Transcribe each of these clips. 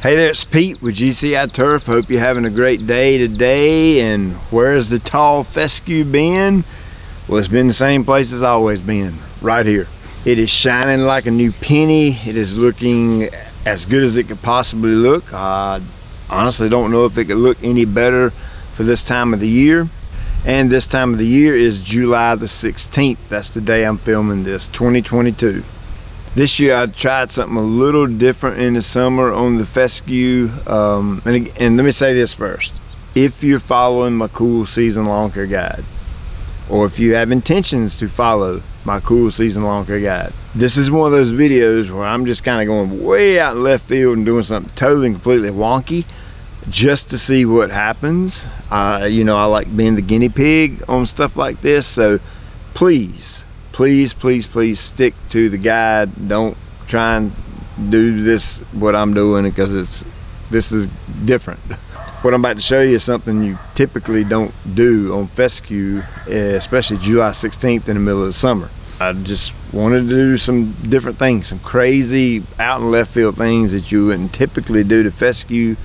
Hey there, it's Pete with GCI Turf. Hope you're having a great day today. And where's the tall fescue been? Well, it's been the same place it's always been, right here. It is shining like a new penny. It is looking as good as it could possibly look. I honestly don't know if it could look any better for this time of the year. And this time of the year is July the 16th. That's the day I'm filming this, 2022. This year I tried something a little different in the summer on the fescue. And let me say this first. If you're following my cool season lawn care guide, or if you have intentions to follow my cool season lawn care guide, this is one of those videos where I'm just kind of going way out in left field and doing something totally and completely wonky just to see what happens. You know, I like being the guinea pig on stuff like this, so please stick to the guide. Don't try and do this what I'm doing, because this is different. What I'm about to show you is something you typically don't do on fescue, especially July 16th in the middle of the summer. I just wanted to do some different things, some crazy out in left field things that you wouldn't typically do to fescue.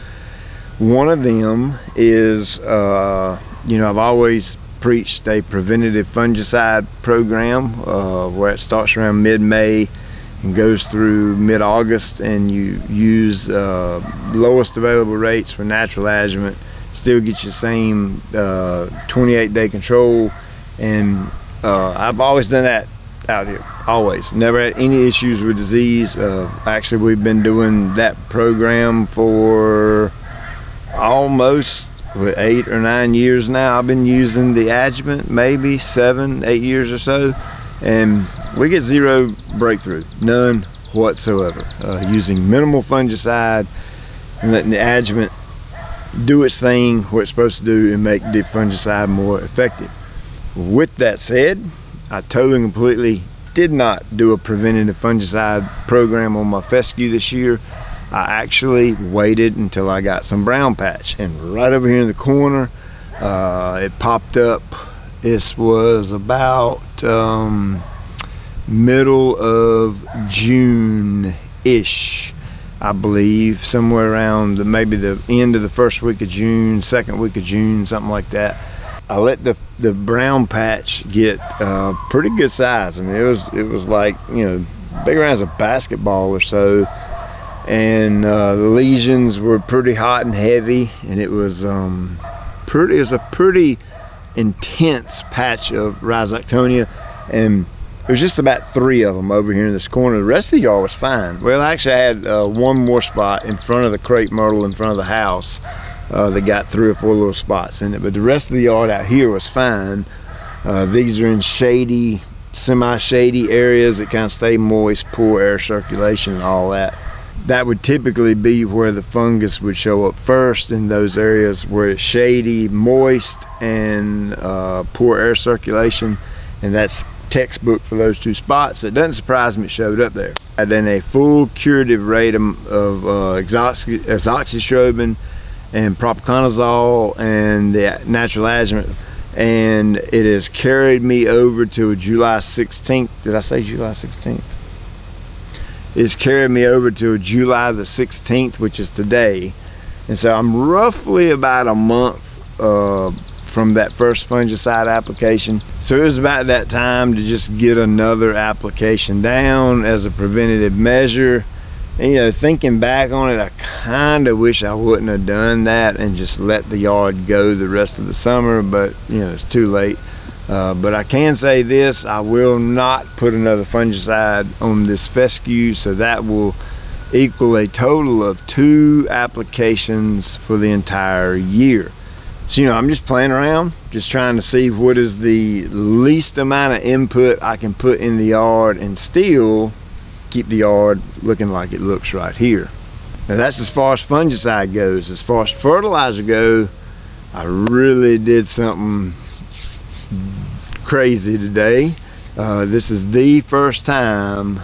One of them is, you know, I've always preached a preventative fungicide program where it starts around mid-May and goes through mid-August, and you use lowest available rates for natural adjuvant, still get your same 28-day control. And I've always done that out here, always. Never had any issues with disease. Actually, we've been doing that program for almost 8 or 9 years now. I've been using the adjuvant, maybe 7, 8 years or so, and we get zero breakthrough, none whatsoever. Using minimal fungicide and letting the adjuvant do its thing, what it's supposed to do, and make the fungicide more effective. With that said, I totally and completely did not do a preventative fungicide program on my fescue this year. I actually waited until I got some brown patch, and right over here in the corner it popped up. This was about middle of June-ish, I believe, somewhere around maybe the end of the first week of June, second week of June, something like that. I let the brown patch get pretty good size. I mean, it was like, you know, big around as a basketball or so. And the lesions were pretty hot and heavy, and it was a pretty intense patch of rhizoctonia, and there's just about 3 of them over here in this corner. The rest of the yard was fine. Well, actually I had one more spot in front of the crepe myrtle in front of the house that got 3 or 4 little spots in it, but the rest of the yard out here was fine. These are in shady, semi-shady areas that kind of stay moist, poor air circulation and all that. That would typically be where the fungus would show up first, in those areas where it's shady, moist, and poor air circulation, and that's textbook for those 2 spots. It doesn't surprise me it showed up there. I done a full curative rate of azoxystrobin and propiconazole and the natural adjuvant, and it has carried me over to July 16th. Did I say July 16th? It's carried me over to July the 16th, which is today. And so I'm roughly about a month from that first fungicide application. So it was about that time to just get another application down as a preventative measure. And, you know, thinking back on it, I kind of wish I wouldn't have done that and just let the yard go the rest of the summer, but you know, it's too late. But I can say this, I will not put another fungicide on this fescue, so that will equal a total of 2 applications for the entire year. So, you know, I'm just playing around, just trying to see what is the least amount of input I can put in the yard and still keep the yard looking like it looks right here. Now that's as far as fungicide goes. As far as fertilizer goes, I really did something crazy today. This is the first time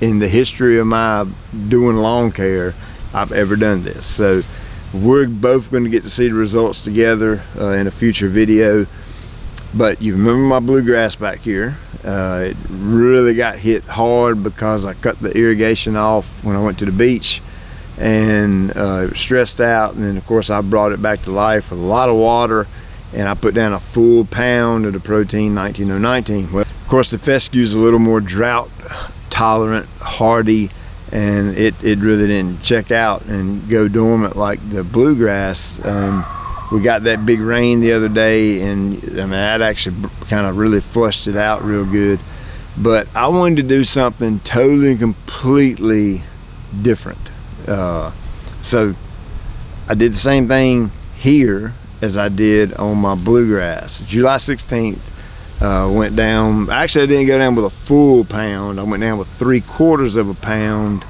in the history of my doing lawn care I've ever done this. So we're both going to get to see the results together in a future video. But you remember my bluegrass back here. It really got hit hard because I cut the irrigation off when I went to the beach. and it was stressed out. And then of course I brought it back to life with a lot of water, and I put down a full pound of the Protein 19019. Well, of course the fescue is a little more drought tolerant, hardy, and it really didn't check out and go dormant like the bluegrass. We got that big rain the other day, and I mean that actually kind of really flushed it out real good. But I wanted to do something totally completely different, so I did the same thing here as I did on my bluegrass. July 16th, went down, actually I didn't go down with a full pound, I went down with 3/4 of a pound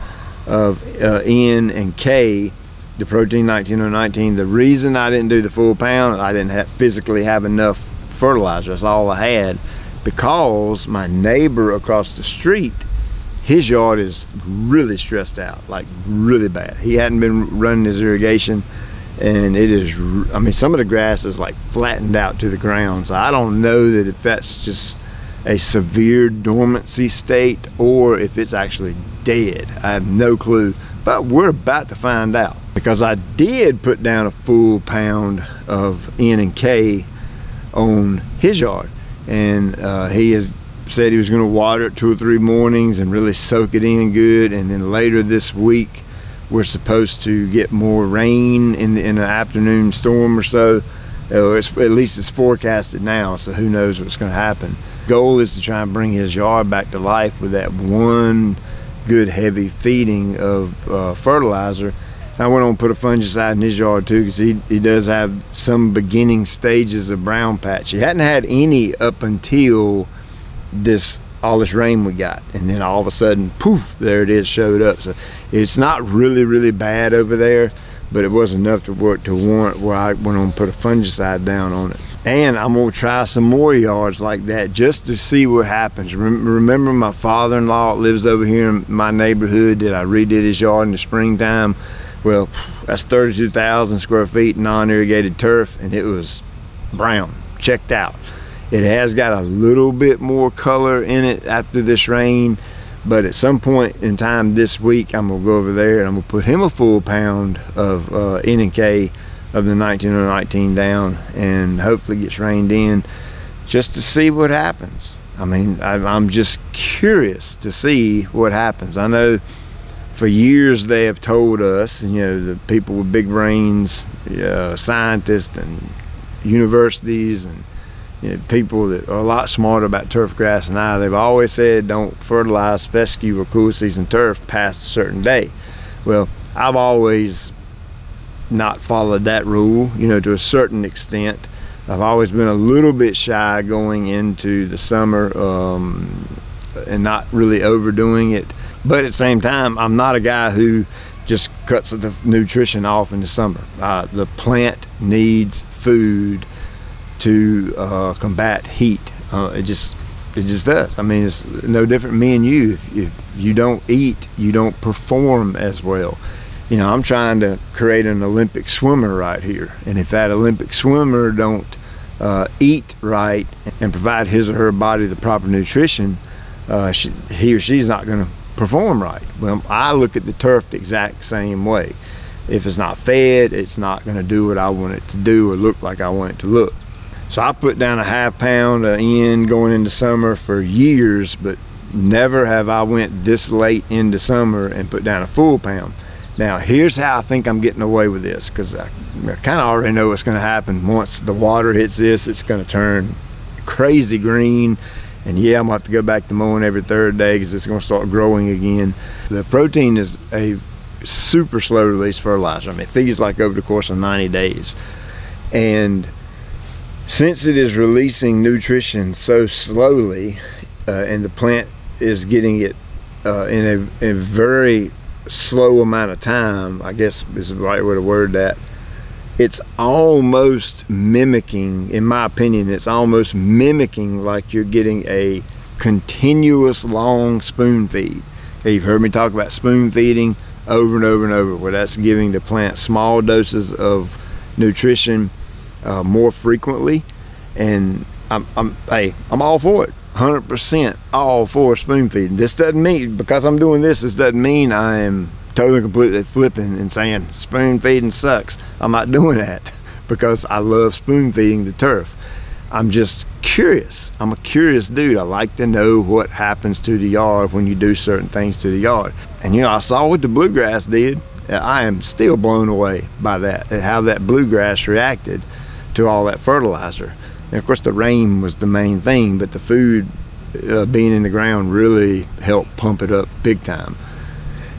of N and K, the Protein 19019. The reason I didn't do the full pound, I didn't physically have enough fertilizer. That's all I had, because my neighbor across the street, his yard is really stressed out, like really bad. He hadn't been running his irrigation, and it is, I mean, some of the grass is like flattened out to the ground. So I don't know that if that's just a severe dormancy state or if it's actually dead. I have no clue, but we're about to find out, because I did put down a full pound of N and K on his yard, and he has said he was going to water it 2 or 3 mornings and really soak it in good, and then later this week we're supposed to get more rain in an afternoon storm or so. At least it's forecasted now, so who knows what's going to happen. Goal is to try and bring his yard back to life with that one good heavy feeding of fertilizer. I went on and put a fungicide in his yard too, because he does have some beginning stages of brown patch. He hadn't had any up until all this rain we got, and then all of a sudden, poof, there it is, showed up. So it's not really bad over there, but it was enough to warrant where I went on and put a fungicide down on it. And I'm gonna try some more yards like that just to see what happens. Remember my father-in-law lives over here in my neighborhood that I redid his yard in the springtime? Well, that's 32,000 square feet non-irrigated turf, and it was brown, checked out. It has got a little bit more color in it after this rain, but at some point in time this week, I'm gonna go over there and I'm gonna put him a full pound of N and K of the 19019 down, and hopefully gets rained in, just to see what happens. I mean, I'm just curious to see what happens. I know for years they have told us, and you know, the people with big brains, scientists and universities, and you know, people that are a lot smarter about turf grass than I, they've always said don't fertilize fescue or cool season turf past a certain day. Well, I've always not followed that rule, you know, to a certain extent. I've always been a little bit shy going into the summer, and not really overdoing it. But at the same time, I'm not a guy who just cuts the nutrition off in the summer. The plant needs food to combat heat. It just does. I mean, it's no different me and you. If you don't eat, you don't perform as well. You know, I'm trying to create an Olympic swimmer right here, and if that Olympic swimmer don't eat right and provide his or her body the proper nutrition, he or she's not going to perform right. Well, I look at the turf the exact same way. If it's not fed, it's not going to do what I want it to do or look like I want it to look. So I put down a ½ pound in going into summer for years, but never have I went this late into summer and put down a full pound. Now here's how I think I'm getting away with this, because I kind of already know what's going to happen. Once the water hits this, it's going to turn crazy green, and yeah, I'm going to have to go back to mowing every 3rd day because it's going to start growing again. The protein is a super slow release fertilizer. I mean, it feeds like over the course of 90 days, and since it is releasing nutrition so slowly, and the plant is getting it in a very slow amount of time, I guess is the right way to word that, it's almost mimicking, in my opinion, it's almost mimicking like you're getting a continuous long spoon feed. Okay, you've heard me talk about spoon feeding over and over and over, where that's giving the plant small doses of nutrition more frequently, and I'm all for it. 100% all for spoon feeding. This doesn't mean, because I'm doing this, this doesn't mean I am totally completely flipping and saying spoon feeding sucks. I'm not doing that because I love spoon feeding the turf. I'm just curious. I'm a curious dude. I like to know what happens to the yard when you do certain things to the yard. And you know, I saw what the bluegrass did. I am still blown away by that, and how that bluegrass reacted to all that fertilizer. And of course the rain was the main thing, but the food being in the ground really helped pump it up big time.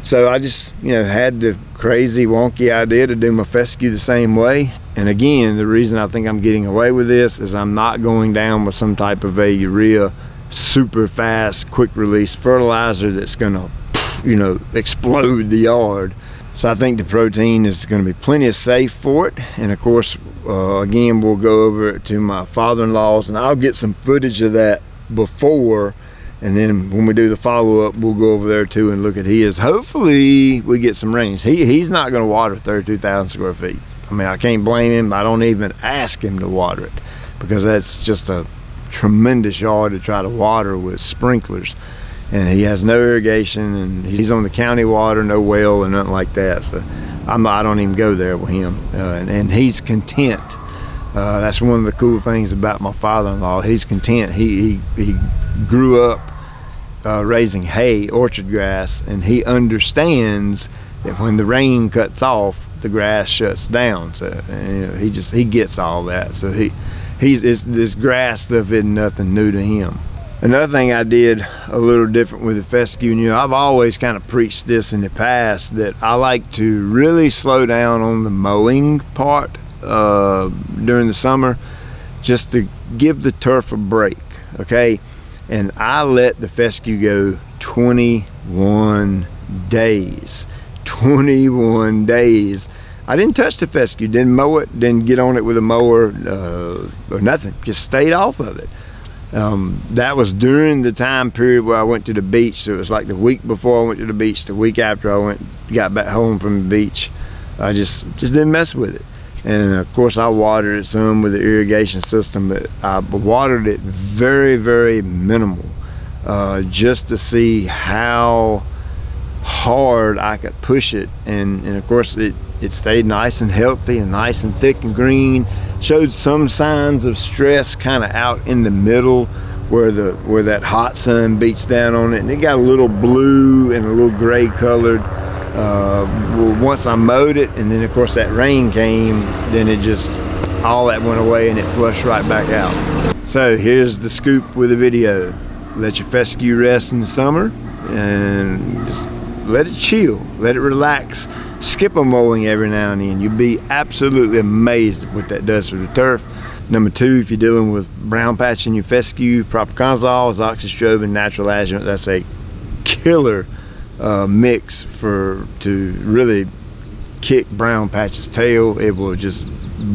So I just, you know, had the crazy wonky idea to do my fescue the same way. And again, the reason I think I'm getting away with this is I'm not going down with some type of a urea super fast quick release fertilizer that's gonna, you know, explode the yard. So I think the protein is going to be plenty of safe for it. And of course, again, we'll go over it to my father-in-law's, and I'll get some footage of that before, and then when we do the follow-up, we'll go over there too and look at his. Hopefully we get some rains. He's not going to water 32,000 square feet. I mean, I can't blame him. I don't even ask him to water it, because that's just a tremendous yard to try to water with sprinklers. And he has no irrigation, and he's on the county water, no well and nothing like that. So I don't even go there with him, and he's content. That's one of the cool things about my father-in-law. He's content. He grew up raising hay, orchard grass, and he understands that when the rain cuts off, the grass shuts down. So you know, he gets all that. So this grass stuff isn't nothing new to him. Another thing I did a little different with the fescue, you know, I've always kind of preached this in the past, that I like to really slow down on the mowing part during the summer, just to give the turf a break, okay? And I let the fescue go 21 days. 21 days. I didn't touch the fescue, didn't mow it, didn't get on it with a mower or nothing, just stayed off of it. That was during the time period where I went to the beach. So it was like the week before I went to the beach, the week after I got back home from the beach. I just didn't mess with it. And of course I watered it some with the irrigation system, but I watered it very, very minimal, just to see how hard I could push it. And of course it stayed nice and healthy and nice and thick and green. Showed some signs of stress kind of out in the middle where that hot sun beats down on it, and it got a little blue and a little gray colored. Once I mowed it, and then of course that rain came, then it just, all that went away and it flushed right back out. So here's the scoop with the video. Let your fescue rest in the summer and just let it chill, let it relax. Skip a mowing every now and then. You'll be absolutely amazed at what that does for the turf. Number two, if you're dealing with brown patch in your fescue, propiconazole, azoxystrobin, natural adjuvant, that's a killer mix to really kick brown patch's tail. It will just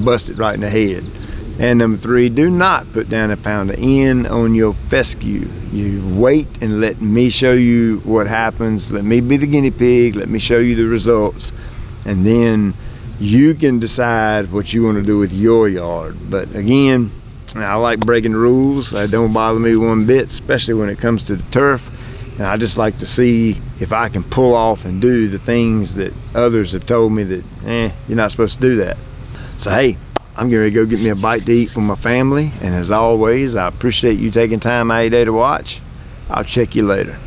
bust it right in the head. And number three, do not put down a pound of N on your fescue. You wait and let me show you what happens. Let me be the guinea pig. Let me show you the results. And then you can decide what you want to do with your yard. But again, I like breaking the rules. That don't bother me one bit, especially when it comes to the turf. And I just like to see if I can pull off and do the things that others have told me that, you're not supposed to do that. So hey, I'm going to go get me a bite to eat with my family. And as always, I appreciate you taking time out of your day to watch. I'll check you later.